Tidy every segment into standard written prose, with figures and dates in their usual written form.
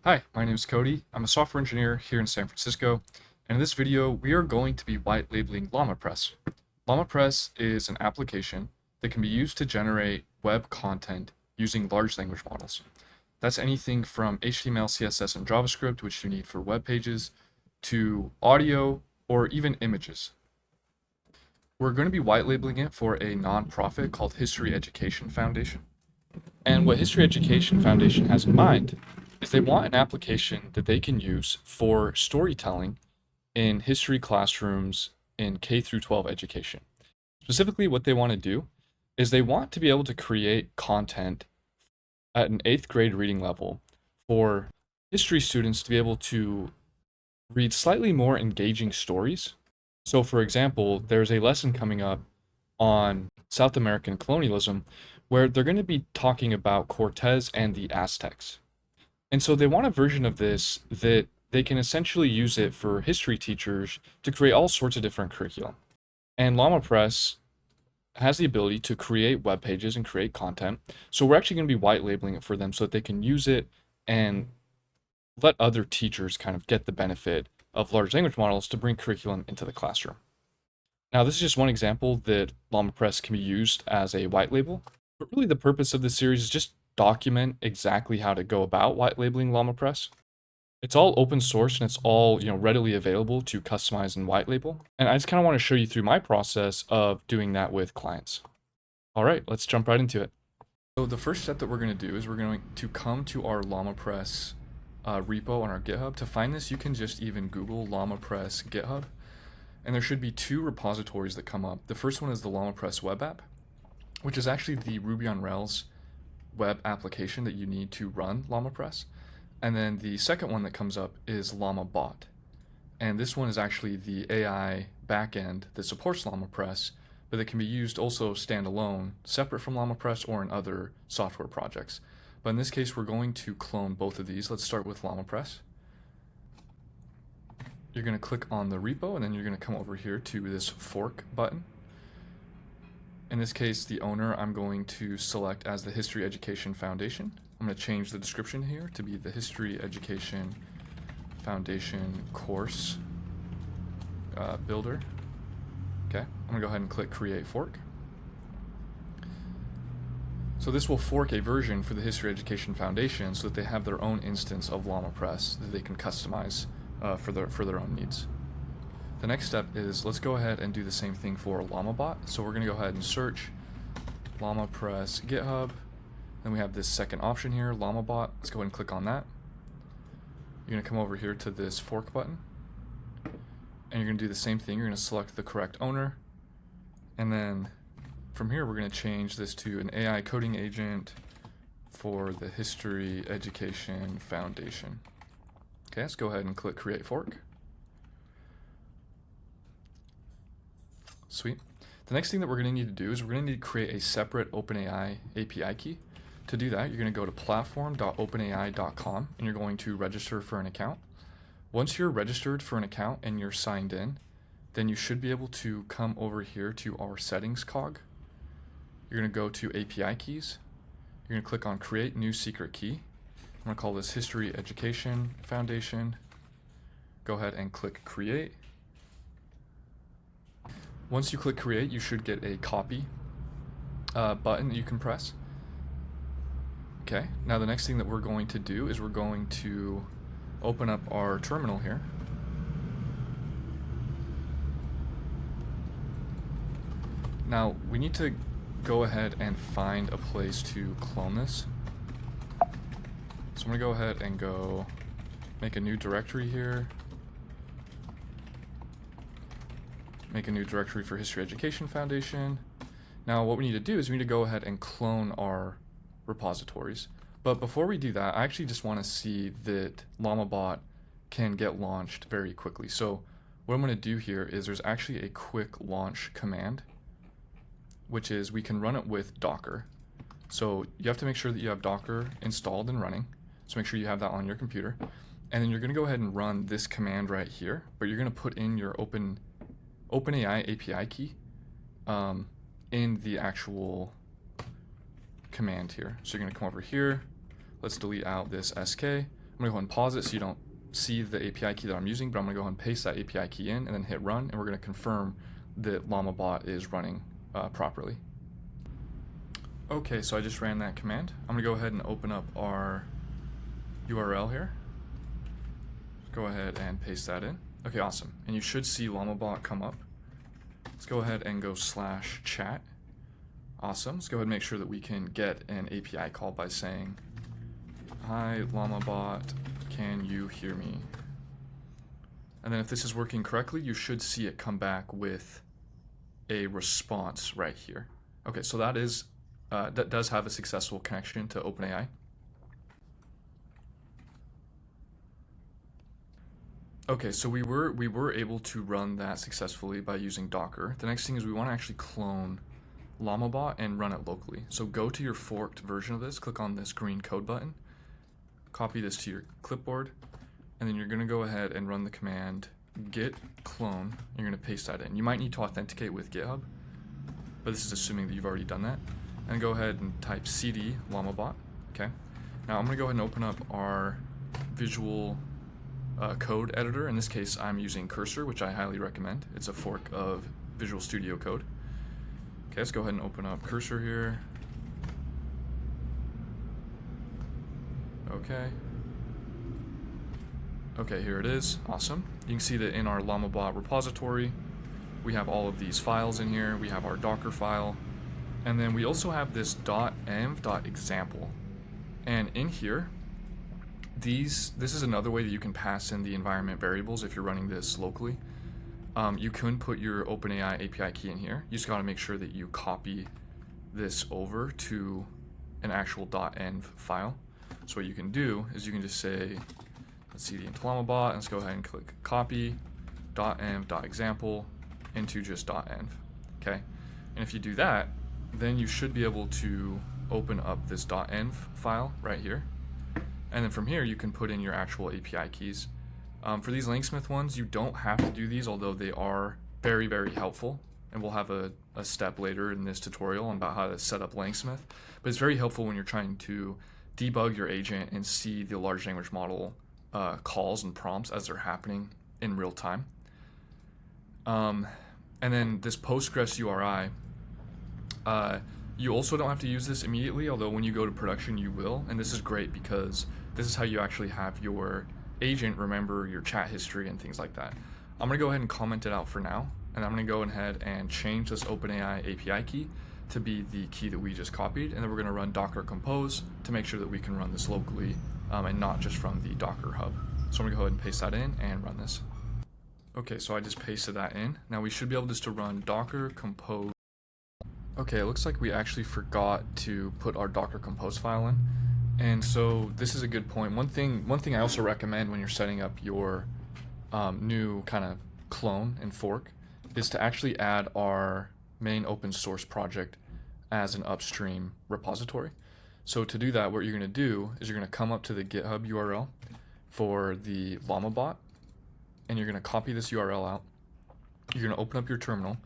Hi, my name is Cody. I'm a software engineer here in San Francisco, and in this video, we are going to be white labeling LlamaPress. LlamaPress is an application that can be used to generate web content using large language models. That's anything from HTML, CSS, and JavaScript, which you need for web pages, to audio or even images. We're going to be white labeling it for a nonprofit called History Education Foundation. And what History Education Foundation has in mind is they want an application that they can use for storytelling in history classrooms in K through 12 education. Specifically, what they want to do is they want to be able to create content at an 8th grade reading level for history students to be able to read slightly more engaging stories. So, for example, there's a lesson coming up on South American colonialism where they're going to be talking about Cortez and the Aztecs. And so they want a version of this that they can essentially use it for history teachers to create all sorts of different curriculum. And LlamaPress has the ability to create web pages and create content. So we're actually going to be white labeling it for them so that they can use it and let other teachers kind of get the benefit of large language models to bring curriculum into the classroom. Now, this is just one example that LlamaPress can be used as a white label, but really the purpose of this series is just document exactly how to go about white labeling LlamaPress. It's all open source and it's all readily available to customize and white label. And I just kind of want to show you through my process of doing that with clients. All right, let's jump right into it. So the first step that we're going to do is we're going to come to our LlamaPress repo on our GitHub. To find this, you can just even Google LlamaPress GitHub. And there should be two repositories that come up. The first one is the LlamaPress web app, which is actually the Ruby on Rails web application that you need to run LlamaPress. And then the second one that comes up is LlamaBot. And this one is actually the AI backend that supports LlamaPress, but it can be used also standalone, separate from LlamaPress or in other software projects. But in this case, we're going to clone both of these. Let's start with LlamaPress. You're going to click on the repo, and then you're going to come over here to this fork button. In this case, the owner I'm going to select as the History Education Foundation. I'm going to change the description here to be the History Education Foundation course builder. Okay, I'm going to go ahead and click Create Fork. So this will fork a version for the History Education Foundation so that they have their own instance of LlamaPress that they can customize for their own needs. The next step is let's go ahead and do the same thing for LlamaBot. So we're going to go ahead and search LlamaPress GitHub. Then we have this second option here, LlamaBot. Let's go ahead and click on that. You're going to come over here to this fork button. And you're going to do the same thing. You're going to select the correct owner. And then from here, we're going to change this to an AI coding agent for the History Education Foundation. Okay, let's go ahead and click Create Fork. Sweet. The next thing that we're going to need to do is we're going to need to create a separate OpenAI API key. To do that, you're going to go to platform.openai.com and you're going to register for an account. Once you're registered for an account and you're signed in, then you should be able to come over here to our settings cog. You're going to go to API keys. You're going to click on Create New Secret Key. I'm going to call this History Education Foundation. Go ahead and click Create. Once you click Create, you should get a copy button that you can press. Okay, now the next thing that we're going to do is we're going to open up our terminal here. Now, we need to go ahead and find a place to clone this. So I'm going to go ahead and make a new directory here. Make a new directory for History Education Foundation. Now what we need to do is we need to go ahead and clone our repositories. But before we do that, I actually just want to see that LlamaBot can get launched very quickly. So what I'm going to do here is there's actually a quick launch command, which is we can run it with Docker. So you have to make sure that you have Docker installed and running. So make sure you have that on your computer. And then you're going to go ahead and run this command right here, but you're going to put in your OpenAI API key in the actual command here. So you're going to come over here. Let's delete out this SK. I'm gonna go ahead and pause it so you don't see the API key that I'm using, but I'm gonna go ahead and paste that API key in and then hit run, and we're gonna confirm that LlamaBot is running properly. Okay, so I just ran that command. I'm gonna go ahead and open up our URL here. Just go ahead and paste that in. Okay, awesome. And you should see LlamaBot come up. Let's go ahead and go /chat. Awesome. Let's go ahead and make sure that we can get an API call by saying, "Hi, LlamaBot, can you hear me?" And then if this is working correctly, you should see it come back with a response right here. Okay, so that does have a successful connection to OpenAI. Okay, so we were able to run that successfully by using Docker. The next thing is we want to actually clone LlamaBot and run it locally. So go to your forked version of this, click on this green code button, copy this to your clipboard, and then you're going to go ahead and run the command git clone. You're going to paste that in. You might need to authenticate with GitHub, but this is assuming that you've already done that. And go ahead and type cd LlamaBot. Okay. Now I'm going to go ahead and open up our visual code editor. In this case, I'm using Cursor, which I highly recommend. It's a fork of Visual Studio Code. Okay, let's go ahead and open up Cursor here. Okay. Okay, here it is. Awesome. You can see that in our LlamaBot repository, we have all of these files in here. We have our Docker file. And then we also have this .env.example. And in here, this is another way that you can pass in the environment variables if you're running this locally. You can put your OpenAI API key in here. You just got to make sure that you copy this over to an actual .env file. So what you can do is you can just say, let's cd into LlamaBot, and let's go ahead and click copy .env.example into just .env. Okay, and if you do that, then you should be able to open up this .env file right here. And then from here, you can put in your actual API keys. For these Lanksmith ones, you don't have to do these, although they are very, very helpful. And we'll have a step later in this tutorial on about how to set up Lanksmith. But it's very helpful when you're trying to debug your agent and see the large language model calls and prompts as they're happening in real time. And then this Postgres URI, you also don't have to use this immediately, although when you go to production you will, and this is great because this is how you actually have your agent remember your chat history and things like that. I'm going to go ahead and comment it out for now, and I'm going to go ahead and change this OpenAI API key to be the key that we just copied, and then we're going to run Docker Compose to make sure that we can run this locally and not just from the Docker hub. So I'm going to go ahead and paste that in and run this. Okay, so I just pasted that in. Now we should be able just to run Docker Compose. Okay, it looks like we actually forgot to put our Docker Compose file in. And so this is a good point. One thing I also recommend when you're setting up your new kind of clone and fork is to actually add our main open source project as an upstream repository. So to do that, what you're going to do is you're going to come up to the GitHub URL for the LlamaBot, and you're going to copy this URL out. You're going to open up your terminal,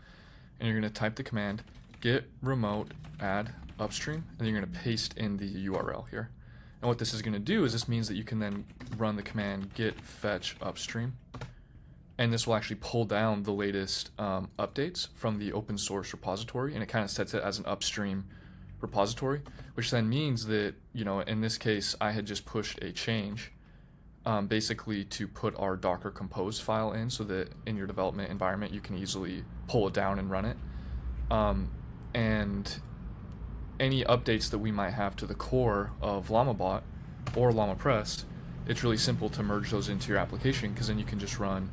and you're going to type the command git remote add upstream, and you're going to paste in the URL here. And what this is going to do is this means that you can then run the command git fetch upstream, and this will actually pull down the latest updates from the open source repository, and it kind of sets it as an upstream repository, which then means that, you know, in this case, I had just pushed a change basically to put our Docker Compose file in so that in your development environment you can easily pull it down and run it. And any updates that we might have to the core of LlamaBot or LlamaPress, it's really simple to merge those into your application, because then you can just run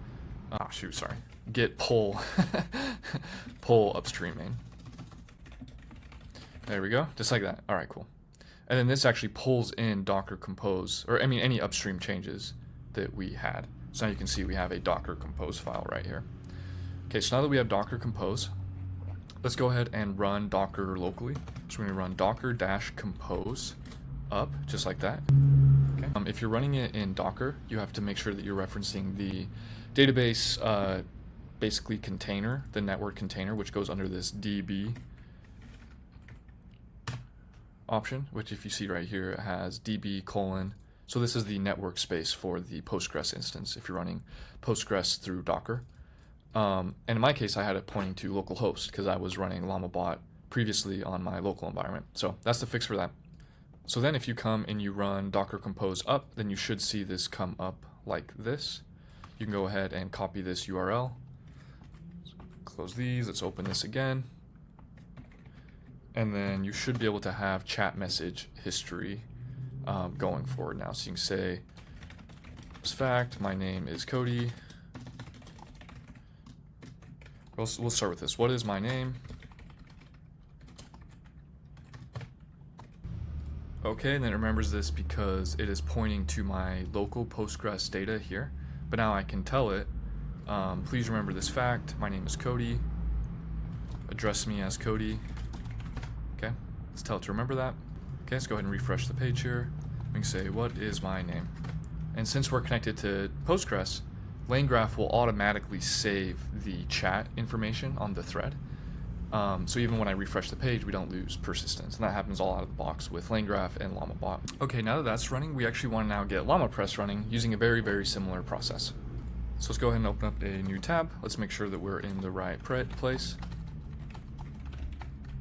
git pull pull upstream main. There we go, just like that. All right, cool. And then this actually pulls in Docker Compose, or I mean any upstream changes that we had. So now you can see we have a Docker Compose file right here. Okay, so now that we have Docker Compose, let's go ahead and run Docker locally. So we're going to run docker-compose up, just like that. Okay. If you're running it in Docker, you have to make sure that you're referencing the database basically container, the network container, which goes under this DB option, which if you see right here, it has DB:, So this is the network space for the Postgres instance if you're running Postgres through Docker. And in my case, I had it pointing to localhost because I was running LlamaBot previously on my local environment. So that's the fix for that. So then if you come and you run docker compose up, then you should see this come up like this. You can go ahead and copy this URL. Close these, let's open this again. And then you should be able to have chat message history going forward now. So you can say, this fact, my name is Kody. We'll start with this. What is my name? Okay, and then it remembers this because it is pointing to my local Postgres data here. But now I can tell it, please remember this fact. My name is Kody. Address me as Kody. Okay, let's tell it to remember that. Okay, let's go ahead and refresh the page here. We can say, what is my name? And since we're connected to Postgres, LangGraph will automatically save the chat information on the thread. So even when I refresh the page, we don't lose persistence. And that happens all out of the box with LangGraph and LlamaBot. Okay, now that that's running, we actually want to now get LlamaPress running using a very, very similar process. So let's go ahead and open up a new tab. Let's make sure that we're in the right place.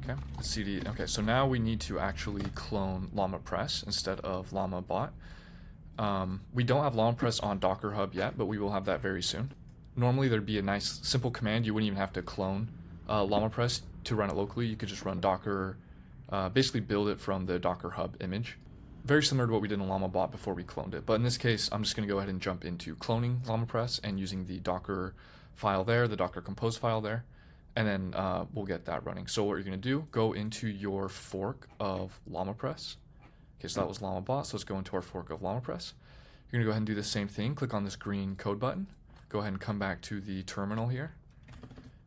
Okay, cd. Okay, so now we need to actually clone LlamaPress instead of LlamaBot. We don't have LlamaPress on Docker Hub yet, but we will have that very soon. Normally there'd be a nice simple command. You wouldn't even have to clone LlamaPress to run it locally. You could just run Docker, basically build it from the Docker Hub image. Very similar to what we did in LlamaBot before we cloned it. But in this case, I'm just going to go ahead and jump into cloning LlamaPress and using the Docker file there, the Docker compose file there, and then we'll get that running. So what you're going to do, go into your fork of LlamaPress. Okay, so that was LlamaBot, so let's go into our fork of LlamaPress. You're going to go ahead and do the same thing. Click on this green code button. Go ahead and come back to the terminal here.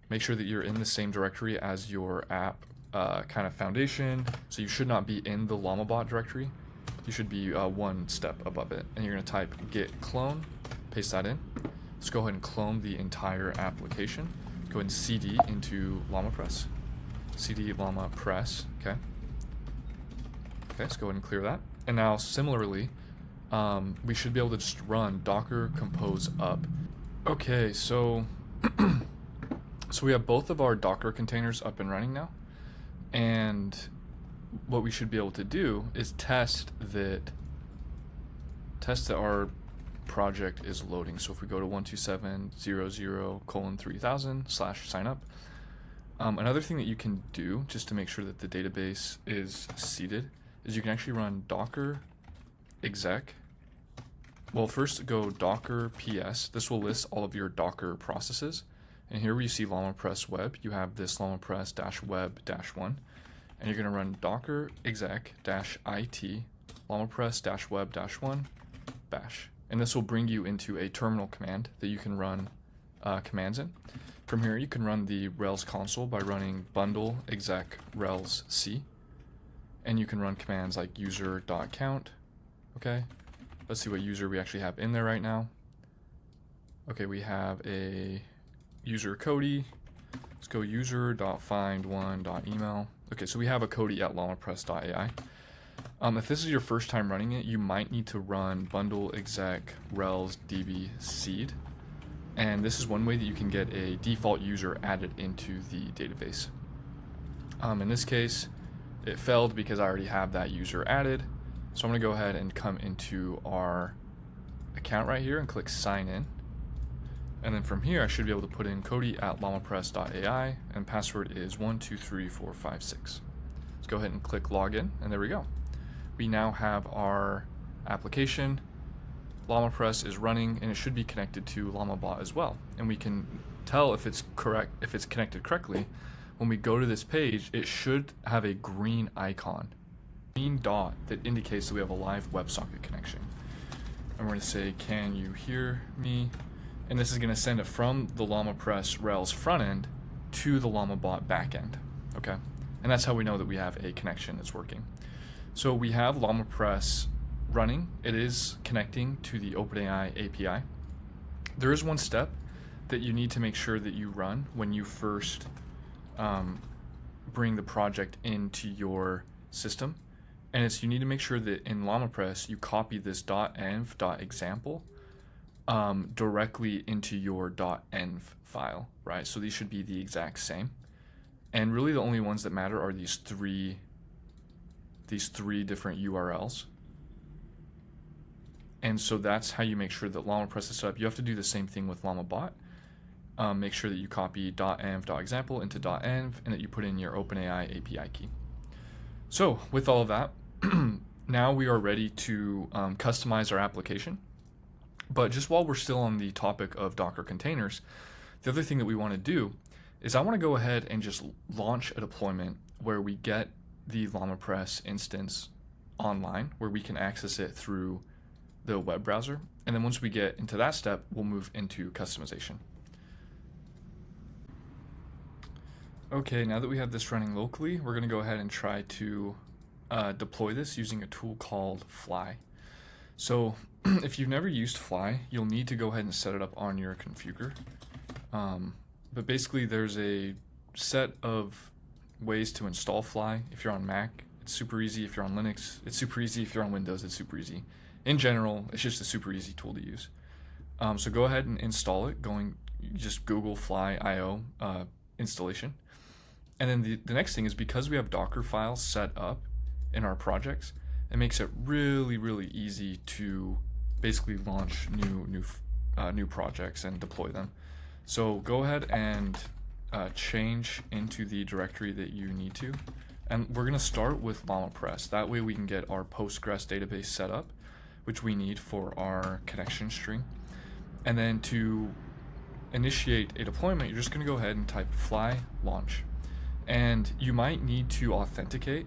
Make sure that you're in the same directory as your app kind of foundation. So you should not be in the LlamaBot directory. You should be one step above it. And you're going to type git clone, paste that in. Let's go ahead and clone the entire application. Go ahead and cd into LlamaPress. cd LlamaPress, okay. Okay, let's go ahead and clear that. And now similarly, we should be able to just run docker compose up. Okay, so so we have both of our Docker containers up and running now. And what we should be able to do is test that our project is loading. So if we go to 127.00:3000/signup, another thing that you can do just to make sure that the database is seeded is you can actually run docker exec. Well, first go docker ps. This will list all of your Docker processes. And here where you see LlamaPress web, you have this LlamaPress-web-1. And you're going to run docker exec-it LlamaPress-web-1 bash. And this will bring you into a terminal command that you can run commands in. From here, you can run the Rails console by running bundle exec Rails C. And you can run commands like user.count. Okay, let's see what user we actually have in there right now. Okay, we have a user Kody. Let's go user.find1.email. Okay, so we have a Kody at llamapress.ai. If this is your first time running it, you might need to run bundle exec Rails db seed. And this is one way that you can get a default user added into the database. In this case, it failed because I already have that user added. So I'm going to go ahead and come into our account right here and click sign in. And then from here, I should be able to put in Kody at llamapress.ai, and password is 123456. Let's go ahead and click login, and there we go. We now have our application. LlamaPress is running, and it should be connected to LlamaBot as well. And we can tell if it's correct, if it's connected correctly. When we go to this page, it should have a green icon, green dot that indicates that we have a live WebSocket connection. And we're going to say, can you hear me? And this is going to send it from the LlamaPress Rails front end to the LlamaBot backend. Okay, and that's how we know that we have a connection that's working. So we have LlamaPress running. It is connecting to the OpenAI API. There is one step that you need to make sure that you run when you first bring the project into your system, And it's, you need to make sure that in LlamaPress you copy this .env.example directly into your .env file, right? So these should be the exact same. And really the only ones that matter are these three different URLs. And so that's how you make sure that LlamaPress is set up. You have to do the same thing with LlamaBot. Make sure that you copy .env.example into .env and that you put in your OpenAI API key. So with all of that, now we are ready to customize our application. But just while we're still on the topic of Docker containers, the other thing that we want to do is I want to go ahead and just launch a deployment where we get the LlamaPress instance online, where we can access it through the web browser. And then once we get into that step, we'll move into customization. Okay, now that we have this running locally, we're going to go ahead and try to deploy this using a tool called Fly. So if you've never used Fly, you'll need to go ahead and set it up on your configure. But basically there's a set of ways to install Fly. If you're on Mac, it's super easy. If you're on Linux, it's super easy. If you're on Windows, it's super easy. In general, it's just a super easy tool to use. So go ahead and install it. Just Google Fly.io installation. And then the next thing is, because we have Docker files set up in our projects, it makes it really, really easy to basically launch new projects and deploy them. So go ahead and change into the directory that you need to. And we're going to start with LlamaPress. That way we can get our Postgres database set up, which we need for our connection string. And then to initiate a deployment, you're just going to go ahead and type fly launch. And you might need to authenticate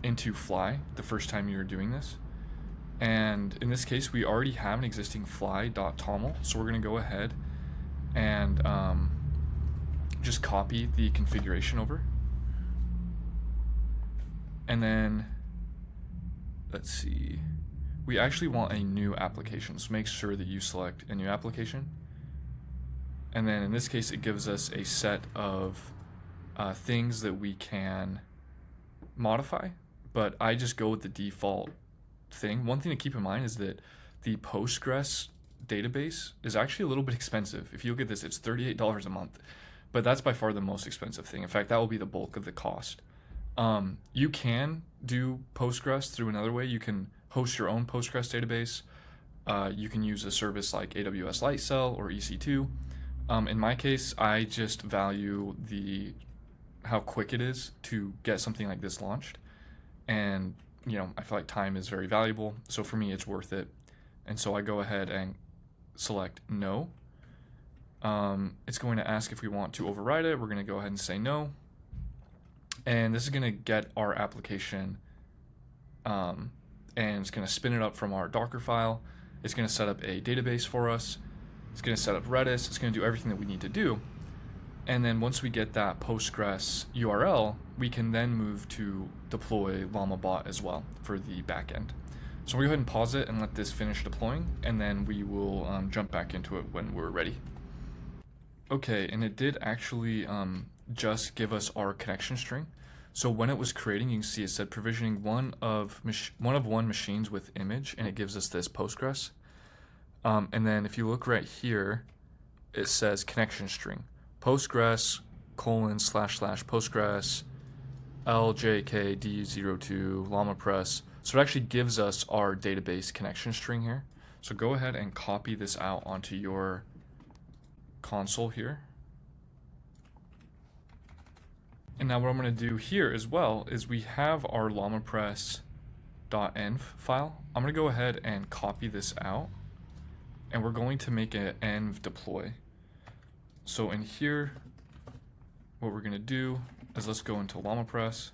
into Fly the first time you're doing this. And in this case, we already have an existing fly.toml, so we're going to go ahead and just copy the configuration over. And then, let's see, we actually want a new application, so make sure that you select a new application. And then in this case, it gives us a set of things that we can modify, but I just go with the default thing. One thing to keep in mind is that the Postgres database is actually a little bit expensive. If you look at this, it's $38 a month, but that's by far the most expensive thing. In fact, that will be the bulk of the cost. You can do Postgres through another way. You can host your own Postgres database. You can use a service like AWS Lightcell or EC2. In my case, I just value how quick it is to get something like this launched. And, I feel like time is very valuable. So for me, it's worth it. And so I go ahead and select no. It's going to ask if we want to override it. We're going to go ahead and say no. And this is going to get our application, and it's going to spin it up from our Docker file. It's going to set up a database for us. It's going to set up Redis. It's going to do everything that we need to do. And then once we get that Postgres URL, we can then move to deploy LlamaBot as well for the backend. So we'll go ahead and pause it and let this finish deploying, and then we will jump back into it when we're ready. Okay, and it did actually just give us our connection string. So when it was creating, you can see it said provisioning one of one machines with image, and it gives us this Postgres. And then if you look right here, it says connection string, Postgres : / Postgres LJKD02 LlamaPress. So it actually gives us our database connection string here. So go ahead and copy this out onto your console here. And now what I'm going to do here as well is we have our LlamaPress.env file. I'm going to go ahead and copy this out, and we're going to make an env deploy. So in here, what we're going to do is let's go into LlamaPress.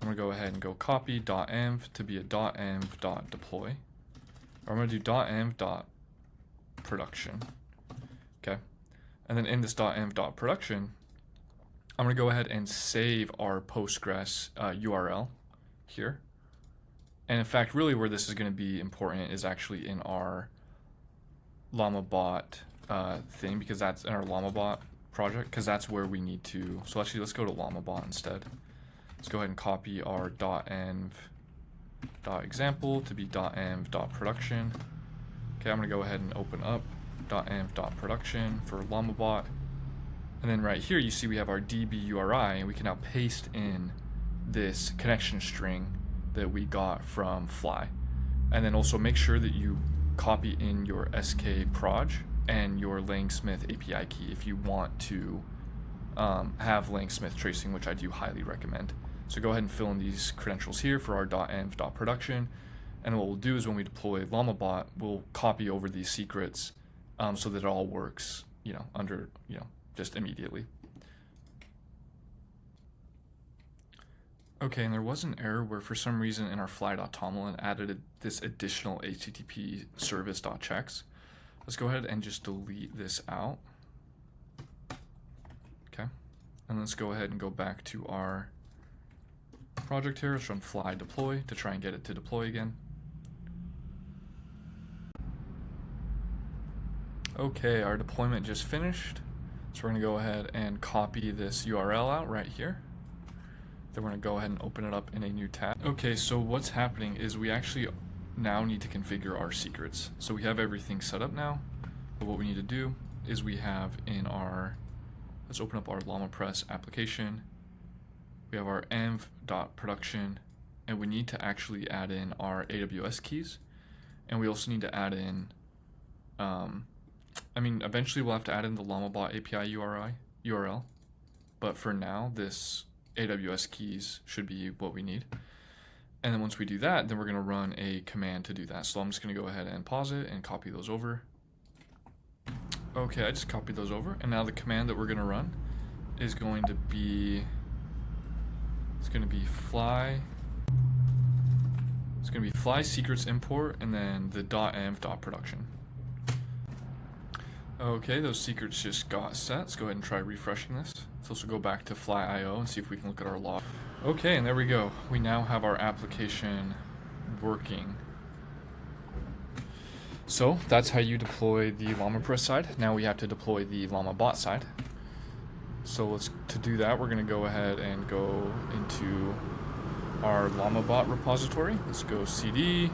I'm going to go ahead and go copy .env to be a .env.deploy. Or I'm going to do .env.production. Okay. And then in this .env.production, I'm going to go ahead and save our Postgres URL here. And in fact, really where this is going to be important is actually in our LlamaBot thing, because that's in our LlamaBot project, because that's where we need to. So actually, let's go to LlamaBot instead. Let's go ahead and copy our .env.example to be .env.production. Okay, I'm gonna go ahead and open up .env.production for LlamaBot. And then right here, you see we have our DB URI, and we can now paste in this connection string that we got from Fly. And then also make sure that you copy in your SK proj and your Langsmith API key if you want to have Langsmith tracing, which I do highly recommend. So go ahead and fill in these credentials here for our .env.production. And what we'll do is when we deploy LlamaBot, we'll copy over these secrets so that it all works, just immediately. Okay, and there was an error where for some reason in our fly.tomlin added this additional HTTP service.checks. Let's go ahead and just delete this out. Okay, and let's go ahead and go back to our project here. Let's run fly deploy to try and get it to deploy again. Okay, our deployment just finished. So we're gonna go ahead and copy this URL out right here. Then we're gonna go ahead and open it up in a new tab. Okay, so what's happening is we actually now need to configure our secrets. So we have everything set up now, but what we need to do is we have in our, let's open up our LlamaPress application. We have our env.production, and we need to actually add in our AWS keys. And we also need to add in, eventually we'll have to add in the LlamaBot API URL, but for now, this AWS keys should be what we need. And then once we do that, then we're gonna run a command to do that. So I'm just gonna go ahead and pause it and copy those over. Okay, I just copied those over. And now the command that we're gonna run is going to be, fly secrets import and then the .env.production. Okay, those secrets just got set. Let's go ahead and try refreshing this. Let's also go back to fly.io and see if we can look at our log. Okay, and there we go. We now have our application working. So that's how you deploy the LlamaPress side. Now we have to deploy the LlamaBot side. So to do that, we're gonna go ahead and go into our LlamaBot repository. Let's go cd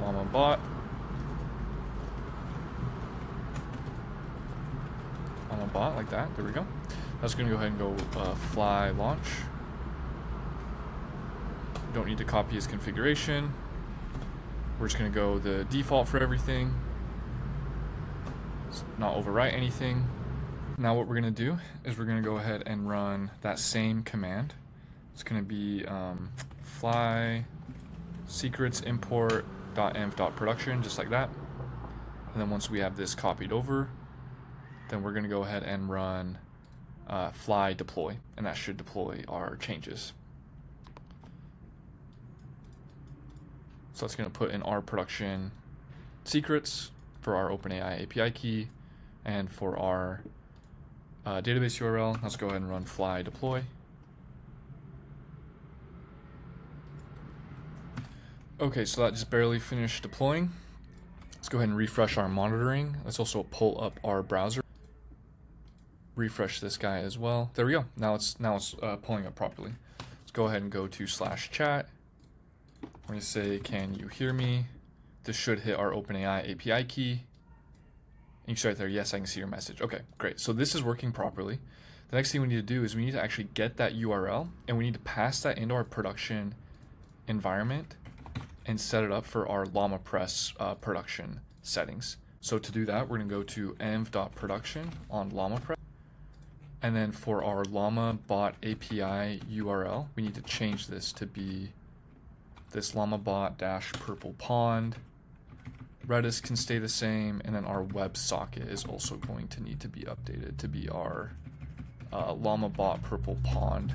LlamaBot. LlamaBot like that. There we go. That's gonna go ahead and go fly launch. Don't need to copy his configuration. We're just gonna go the default for everything. Let's not overwrite anything. Now what we're gonna do is we're gonna go ahead and run that same command. It's gonna be fly secrets import .env.production, just like that. And then once we have this copied over, then we're gonna go ahead and run fly deploy, and that should deploy our changes. So that's gonna put in our production secrets for our OpenAI API key and for our database URL. Let's go ahead and run fly deploy. Okay, so that just barely finished deploying. Let's go ahead and refresh our monitoring. Let's also pull up our browser. Refresh this guy as well. There we go. Now it's pulling up properly. Let's go ahead and go to /chat. We're gonna say, can you hear me? This should hit our OpenAI API key. And you see right there, yes, I can see your message. Okay, great. So this is working properly. The next thing we need to do is we need to actually get that URL and we need to pass that into our production environment and set it up for our LlamaPress production settings. So to do that, we're gonna go to env.production on LlamaPress. And then for our LlamaBot API URL, we need to change this to be this LlamaBot-purple pond. Redis can stay the same, and then our WebSocket is also going to need to be updated to be our LlamaBot purple pond,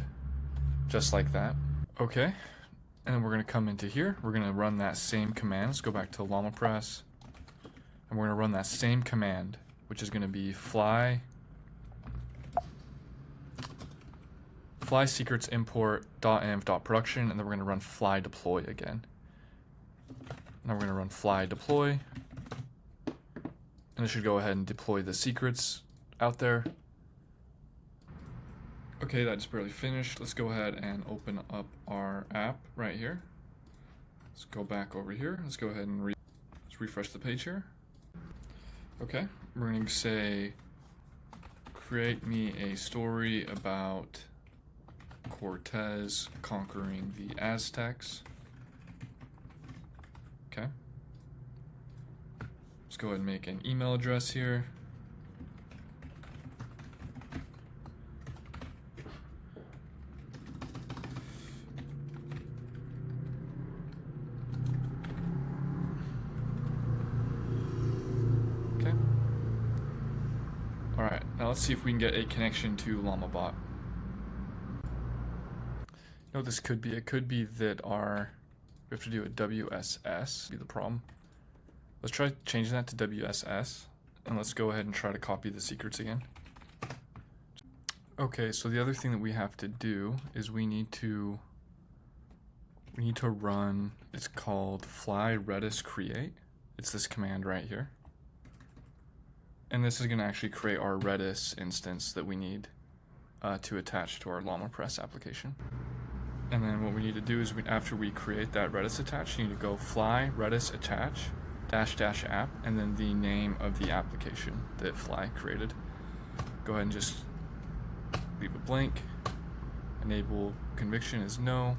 just like that. Okay, and then we're gonna come into here. We're gonna run that same command. Let's go back to LlamaPress, and we're gonna run that same command, which is gonna be fly secrets import .env.production, and then we're gonna run fly deploy again. Now we're going to run fly deploy, and it should go ahead and deploy the secrets out there. Okay, that just barely finished. Let's go ahead and open up our app right here. Let's go back over here. Let's go ahead and let's refresh the page here. Okay, we're going to say, create me a story about Cortez conquering the Aztecs. Okay. Let's go ahead and make an email address here. Okay. All right, now let's see if we can get a connection to LlamaBot. You know what this could be? It could be that we have to do a WSS, be the problem. Let's try changing that to WSS, and let's go ahead and try to copy the secrets again. Okay, so the other thing that we have to do is we need to run, it's called fly redis create. It's this command right here. And this is going to actually create our Redis instance that we need to attach to our LlamaPress application. And then what we need to do is after we create that Redis attach, you need to go fly redis attach -- app, and then the name of the application that Fly created. Go ahead and just leave it blank. Enable conviction is no.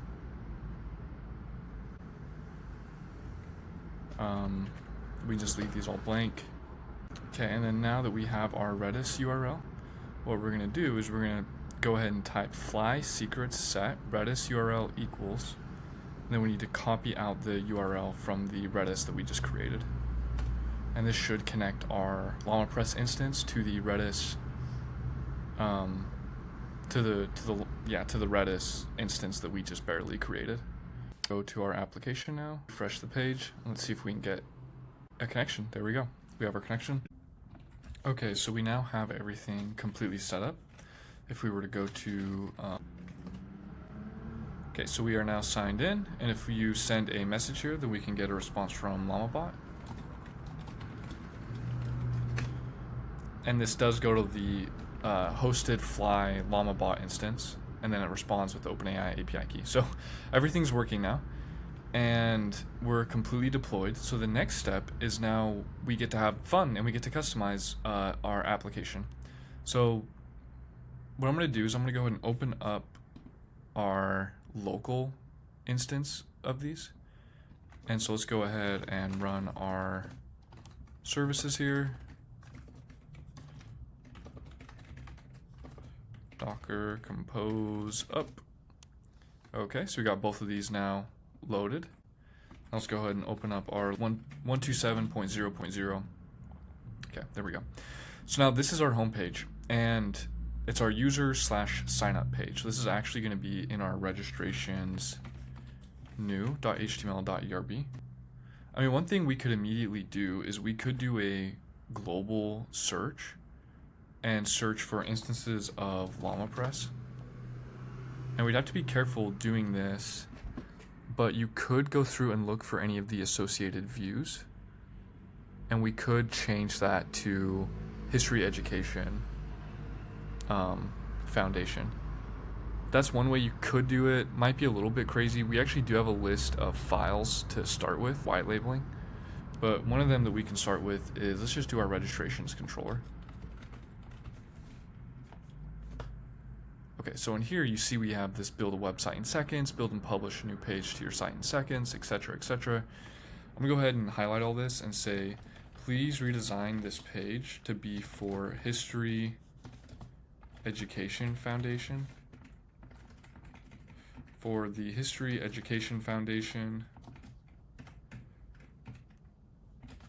We just leave these all blank. Okay, and then now that we have our Redis URL, what we're going to do is we're going to go ahead and type fly secrets set Redis URL equals, and then we need to copy out the URL from the Redis that we just created. And this should connect our LlamaPress instance to the Redis, to the Redis instance that we just barely created. Go to our application now, refresh the page, and let's see if we can get a connection. There we go. We have our connection. Okay, so we now have everything completely set up. If we were to go to, okay, so we are now signed in, and if you send a message here, then we can get a response from LlamaBot. And this does go to the hosted Fly LlamaBot instance, and then it responds with the OpenAI API key. So everything's working now, and we're completely deployed. So the next step is now we get to have fun and we get to customize our application. So what I'm going to do is I'm going to go ahead and open up our local instance of these. And so let's go ahead and run our services here. Docker compose up. Okay, so we got both of these now loaded. Now let's go ahead and open up our 127.0.0. Okay, there we go. So now this is our home page, and it's our user/signup page. So this is actually going to be in our registrations new.html.erb. I mean, one thing we could immediately do is we could do a global search and search for instances of LlamaPress. And we'd have to be careful doing this, but you could go through and look for any of the associated views. And we could change that to History Education Foundation. That's one way you could do it. Might be a little bit crazy. We actually do have a list of files to start with, white labeling. But one of them that we can start with is, let's just do our registrations controller. Okay, so in here you see we have this build a website in seconds, build and publish a new page to your site in seconds, etc., etc. I'm gonna go ahead and highlight all this and say, please redesign this page to be for History Education Foundation. For the History Education Foundation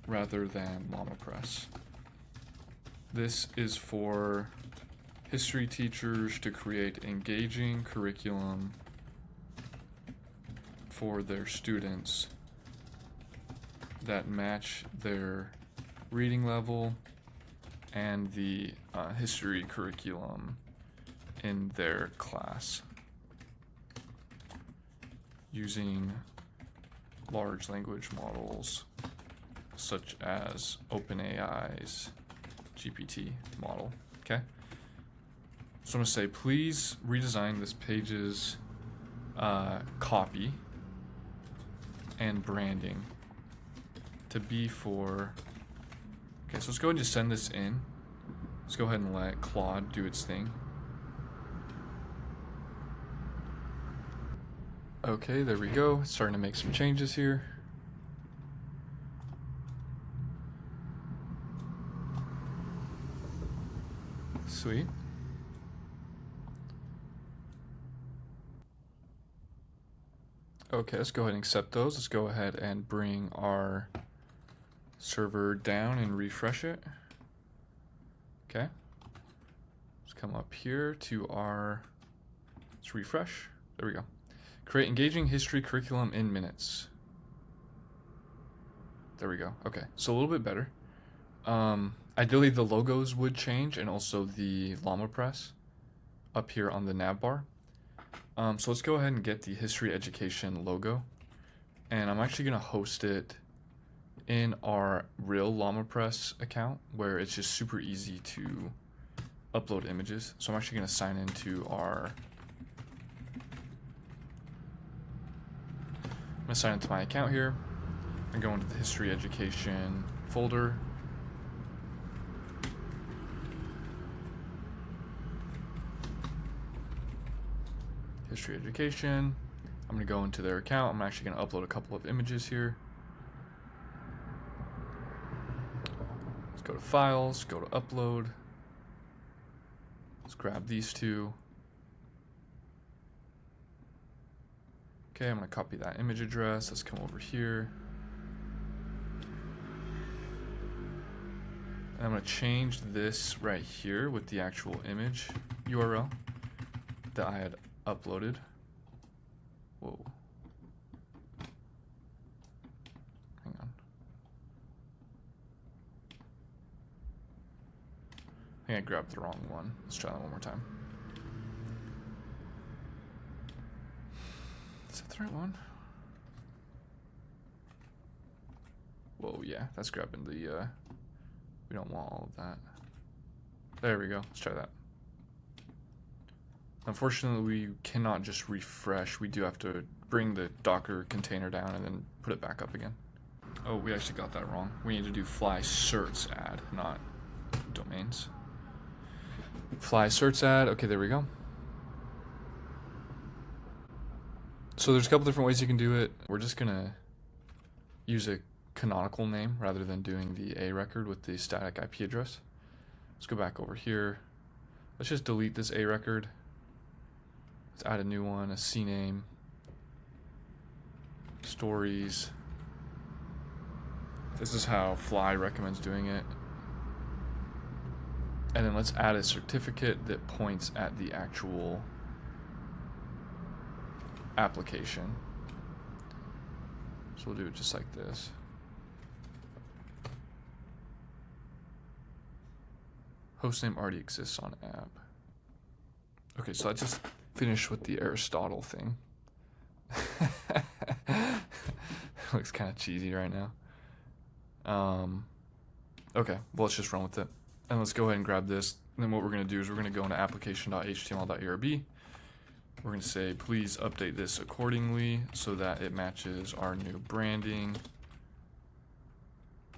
rather than LlamaPress. This is for history teachers to create engaging curriculum for their students that match their reading level and the history curriculum in their class, using large language models such as OpenAI's GPT model. Okay, So I'm going to say, please redesign this page's copy and branding to be for... Okay, so let's go ahead and just send this in. Let's go ahead and let Claude do its thing. Okay, there we go. It's starting to make some changes here. Sweet. Okay, let's go ahead and accept those. Let's go ahead and bring our server down and refresh it. Okay. Let's come up here to our, let's refresh. There we go. Create engaging history curriculum in minutes. There we go. Okay, so a little bit better. Ideally the logos would change and also the LlamaPress up here on the nav bar. So let's go ahead and get the history education logo, and I'm actually going to host it in our real LlamaPress account where it's just super easy to upload images. So I'm actually going to sign into our, I'm going to sign into my account here and go into the history education folder. History education. I'm going to go into their account. I'm actually going to upload a couple of images here. Let's go to files, go to upload. Let's grab these two. Okay, I'm going to copy that image address. Let's come over here. And I'm going to change this right here with the actual image URL that I had uploaded. Whoa. Hang on. I think I grabbed the wrong one. Let's try that one more time. Is that the right one? Whoa, yeah, that's grabbing the, we don't want all of that. There we go, let's try that. Unfortunately, we cannot just refresh. We do have to bring the Docker container down and then put it back up again. Oh, we actually got that wrong. We need to do fly certs add, not domains. Fly certs add, okay, there we go. So there's a couple different ways you can do it. We're just gonna use a canonical name rather than doing the A record with the static IP address. Let's go back over here. Let's just delete this A record. Let's add a new one, a CNAME, stories. This is how Fly recommends doing it. And then let's add a certificate that points at the actual application. So we'll do it just like this. Hostname already exists on app. Okay, so I just finished with the Aristotle thing. Looks kind of cheesy right now. Okay, well, let's just run with it. And let's go ahead and grab this. And then what we're going to do is we're going to go into application.html.erb. We're going to say, please update this accordingly so that it matches our new branding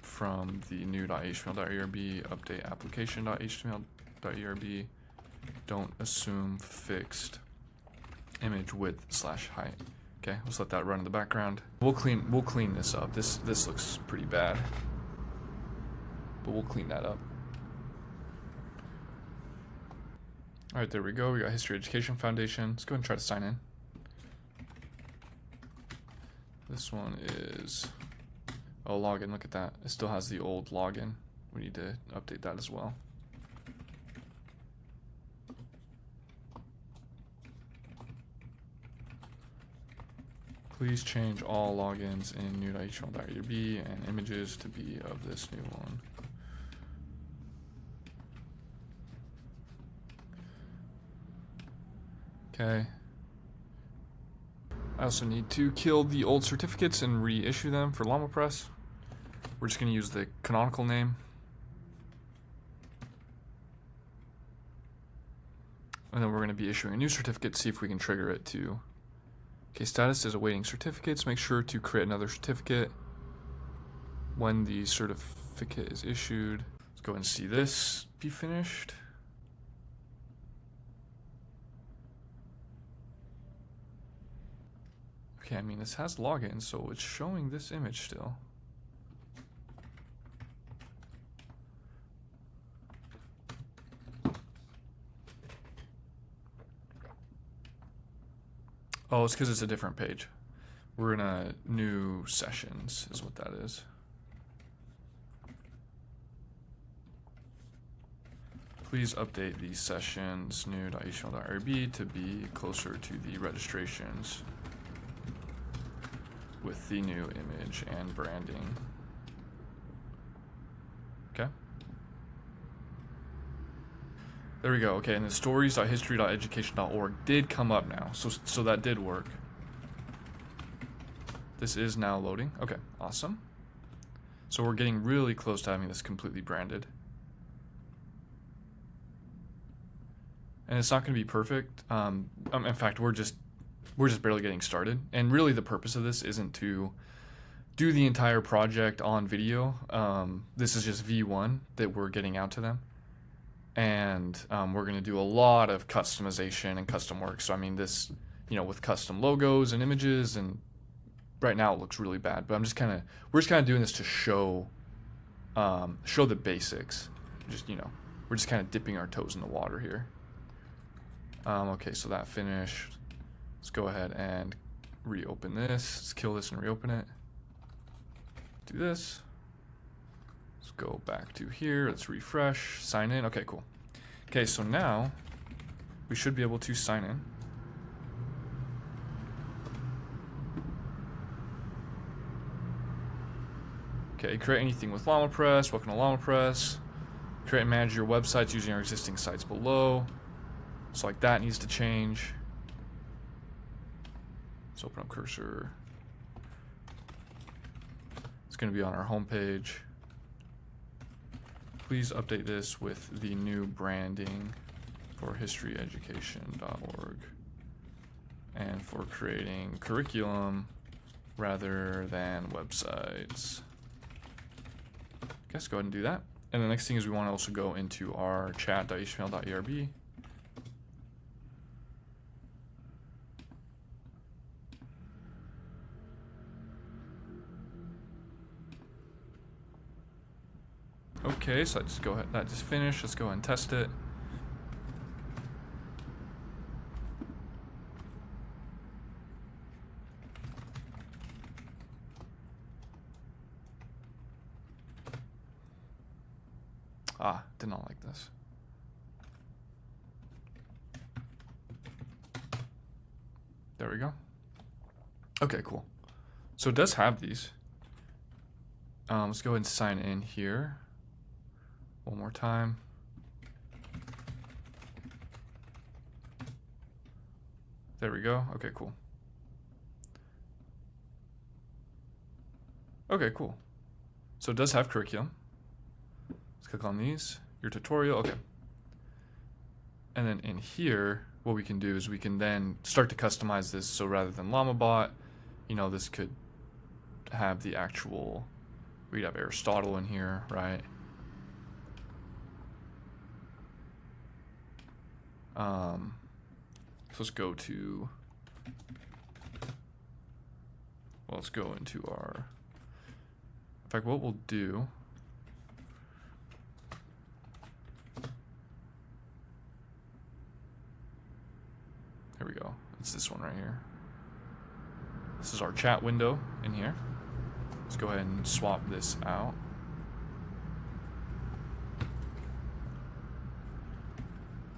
from the new.html.erb, update application.html.erb. Don't assume fixed image width / height. Okay, let's let that run in the background. We'll clean this up. This looks pretty bad, but we'll clean that up. All right, there we go. We got History Education Foundation. Let's go ahead and try to sign in. This one is, oh, login. Look at that. It still has the old login. We need to update that as well. Please change all logins in new.html.erb and images to be of this new one. Okay. I also need to kill the old certificates and reissue them for LlamaPress. We're just going to use the canonical name. And then we're going to be issuing a new certificate to see if we can trigger it to. Okay, status is awaiting certificates. Make sure to create another certificate when the certificate is issued. Let's go and see this be finished. Okay, I mean, this has login, so it's showing this image still. Oh, it's because it's a different page. We're in a new sessions, is what that is. Please update the sessions new.html.rb to be closer to the registrations with the new image and branding. Okay. There we go. Okay, and the stories.history.education.org did come up now, so that did work. This is now loading. Okay, awesome. So we're getting really close to having this completely branded. And it's not going to be perfect. In fact, we're just barely getting started. And really, the purpose of this isn't to do the entire project on video. This is just V1 that we're getting out to them. And we're going to do a lot of customization and custom work. So I mean, this, with custom logos and images, and right now it looks really bad. But we're just kind of doing this to show the basics. We're just kind of dipping our toes in the water here. Okay, so that finished. Let's go ahead and reopen this. Let's kill this and reopen it. Do this. Let's go back to here. Let's refresh. Sign in. Okay, cool. Okay, so now we should be able to sign in. Okay, create anything with LlamaPress. Welcome to LlamaPress. Create and manage your websites using our existing sites below. So like that needs to change. Let's open up cursor. It's going to be on our home page. Please update this with the new branding for historyeducation.org and for creating curriculum rather than websites. I guess go ahead and do that. And the next thing is we want to also go into our chat.html.erb. Okay, so that just finished. Let's go ahead and test it. Did not like this. There we go. Okay, cool. So it does have these. Let's go ahead and sign in here. One more time. There we go. Okay, cool. Okay, cool. So it does have curriculum. Let's click on these. Your tutorial. Okay. And then in here, what we can do is we can then start to customize this. So rather than LlamaBot, this could have the actual, we'd have Aristotle in here, right? So let's go to, let's go into our, in fact, what we'll do, here we go. It's this one right here. This is our chat window in here. Let's go ahead and swap this out.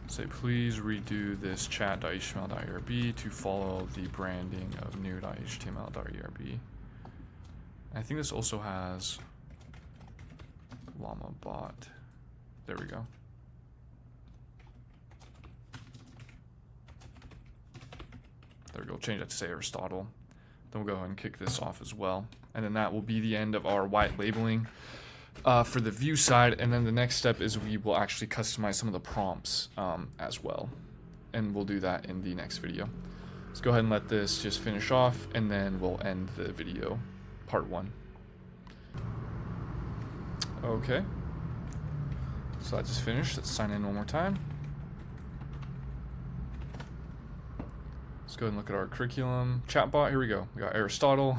Say, please redo this chat.html.erb to follow the branding of new.html.erb. I think this also has LlamaBot. There we go. There we go. Change that to say Aristotle. Then we'll go ahead and kick this off as well. And then that will be the end of our white labeling for the view side. And then the next step is we will actually customize some of the prompts as well. and we'll do that in the next video. Let's go ahead and let this just finish off, and then we'll end the video, part 1. Okay. So that just finished. Let's sign in one more time. Let's go ahead and look at our curriculum. Chatbot, here we go. We got Aristotle.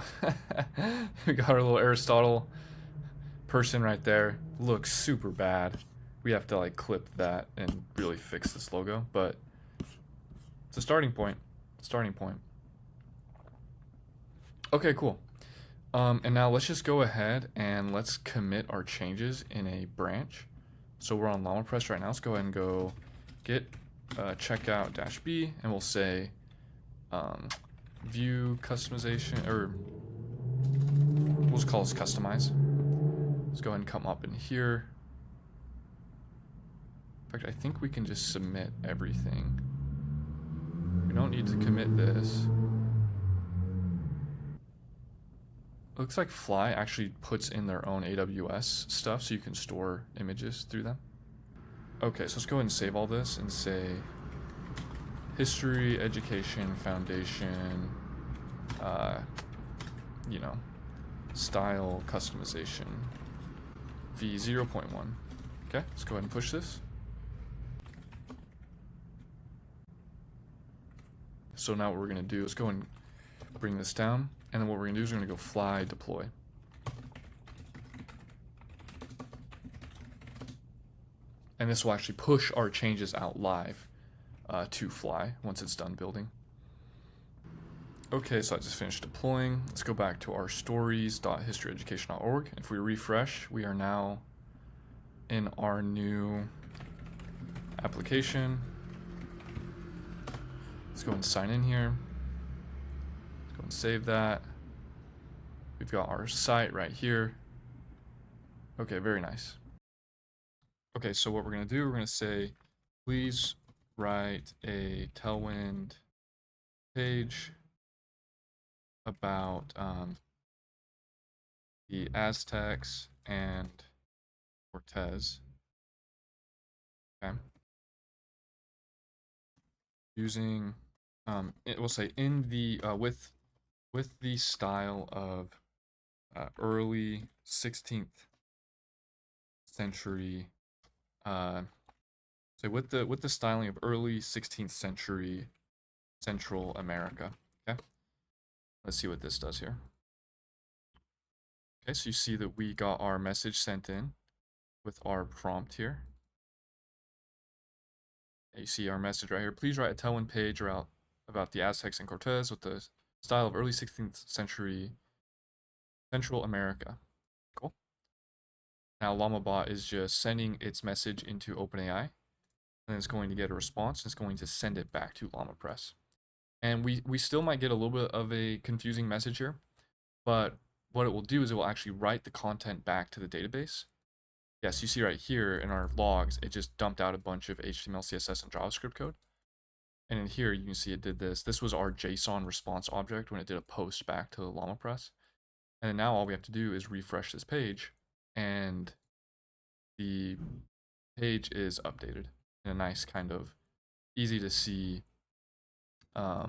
We got our little Aristotle person right there. Looks super bad. We have to like clip that and really fix this logo, but it's a starting point. Okay, cool. And now let's just go ahead and let's commit our changes in a branch. So we're on LlamaPress right now. Let's go ahead and go git checkout-b, and we'll say view customization, or we'll just call this customize. Let's go ahead and come up in here. In fact, I think we can just submit everything. We don't need to commit this. Looks like Fly actually puts in their own AWS stuff, so you can store images through them. Okay, so let's go ahead and save all this and say history, education, foundation, you know, style, customization, v0.1. Okay, let's go ahead and push this. So now what we're gonna do is go and bring this down, and then what we're gonna do is we're gonna go fly deploy. And this will actually push our changes out live to Fly once it's done building. Okay, so I just finished deploying. Let's go back to our stories.historyeducation.org. If we refresh, we are now in our new application. Let's go and sign in here. Let's go and save that. We've got our site right here. Okay, very nice. Okay, so what we're gonna do, we're gonna say, please write a Tailwind page about the Aztecs and Cortez. Okay. Using, it will say in the with the style of early 16th century. So with the styling of early 16th century Central America. Okay, let's see what this does here. Okay, so you see that we got our message sent in with our prompt here. And you see our message right here. Please write a Tailwind page about the Aztecs and Cortez with the style of early 16th century Central America. Cool. Now LlamaBot is just sending its message into OpenAI, and it's going to get a response, and it's going to send it back to LlamaPress. And we still might get a little bit of a confusing message here, but what it will do is it will actually write the content back to the database. Yes, you see right here in our logs, it just dumped out a bunch of HTML, CSS, and JavaScript code. And in here, you can see it did this. This was our JSON response object when it did a post back to LlamaPress. And then now all we have to do is refresh this page, and the page is updated in a nice kind of easy to see, yeah,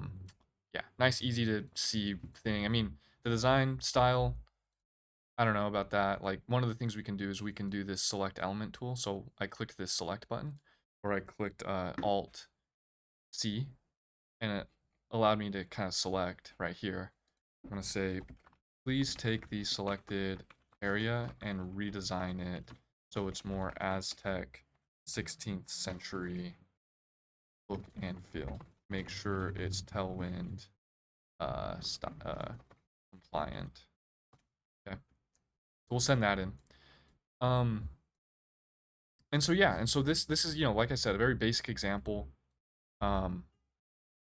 nice, easy to see thing. I mean, the design style, I don't know about that. Like, one of the things we can do is we can do this select element tool. So I clicked this select button, or I clicked Alt C, and it allowed me to kind of select right here. I'm going to say, please take the selected area and redesign it so it's more Aztec 16th century look and feel. Make sure it's Tailwind compliant. Okay, so we'll send that in. And so yeah, and so this is, you know, like I said, a very basic example. You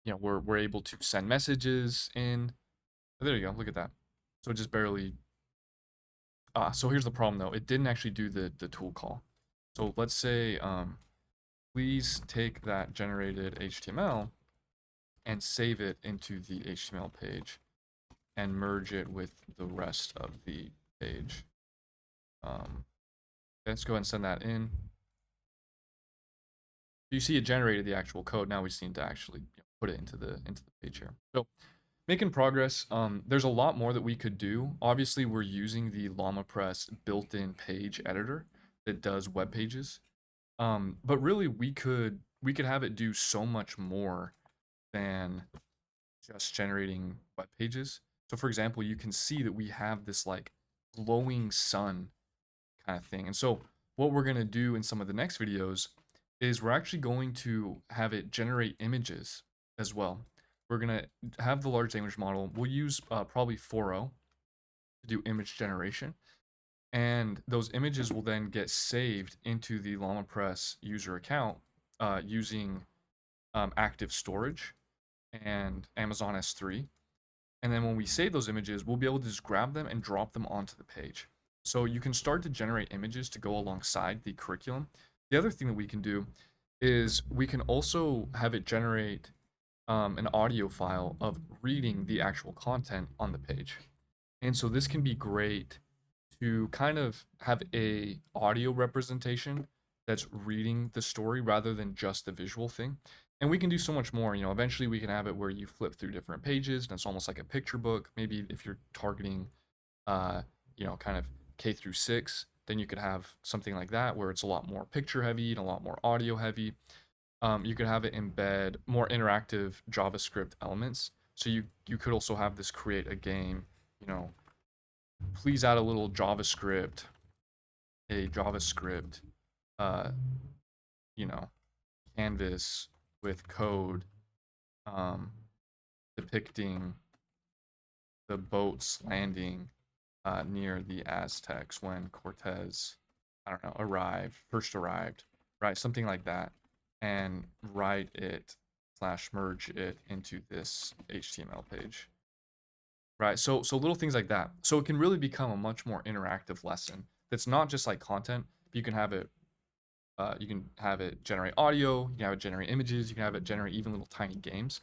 know, we're able to send messages in. Oh, there you go. Look at that. So it just barely. So here's the problem though. It didn't actually do the tool call. So let's say, please take that generated HTML and save it into the HTML page and merge it with the rest of the page. Let's go ahead and send that in. You see it generated the actual code. Now we just need to actually put it into the page here. So making progress. There's a lot more that we could do. Obviously, we're using the LlamaPress built-in page editor that does web pages. But really, we could have it do so much more than just generating web pages. So, for example, you can see that we have this like glowing sun kind of thing. And so, what we're gonna do in some of the next videos is we're actually going to have it generate images as well. We're gonna have the large language model. We'll use probably 4.0 to do image generation, and those images will then get saved into the LlamaPress user account using active storage and Amazon S3. And then when we save those images, we'll be able to just grab them and drop them onto the page. So you can start to generate images to go alongside the curriculum. The other thing that we can do is we can also have it generate an audio file of reading the actual content on the page. And so this can be great to kind of have a audio representation that's reading the story rather than just the visual thing. And we can do so much more. Eventually we can have it where you flip through different pages and it's almost like a picture book. Maybe if you're targeting, kind of K through 6, then you could have something like that where it's a lot more picture heavy and a lot more audio heavy. You could have it embed more interactive JavaScript elements. So you could also have this create a game, please add a little JavaScript, uh, you know, canvas with code um, depicting the boats landing near the Aztecs when Cortez, I don't know, first arrived, right? Something like that, and write it / merge it into this HTML page. Right. So little things like that. So it can really become a much more interactive lesson. That's not just like content, but you can have it generate audio, you can have it generate images, you can have it generate even little tiny games.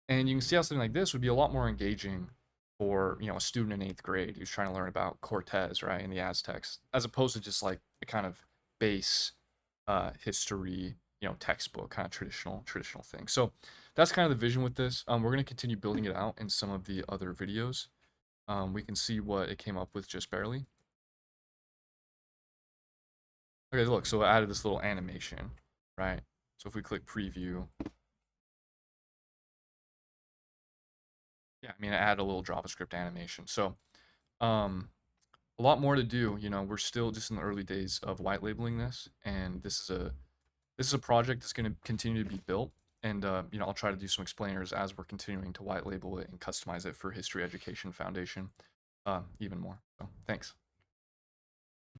And you can see how something like this would be a lot more engaging for, a student in 8th grade who's trying to learn about Cortez, right, and the Aztecs, as opposed to just like a kind of base history, textbook kind of traditional thing. So that's kind of the vision with this. We're going to continue building it out in some of the other videos. We can see what it came up with just barely. Okay, look, so I added this little animation, right? So if we click preview, yeah, I mean, I added a little JavaScript animation. So, a lot more to do. We're still just in the early days of white labeling this, and this is a project that's going to continue to be built. And I'll try to do some explainers as we're continuing to white label it and customize it for History Education Foundation even more. So, thanks.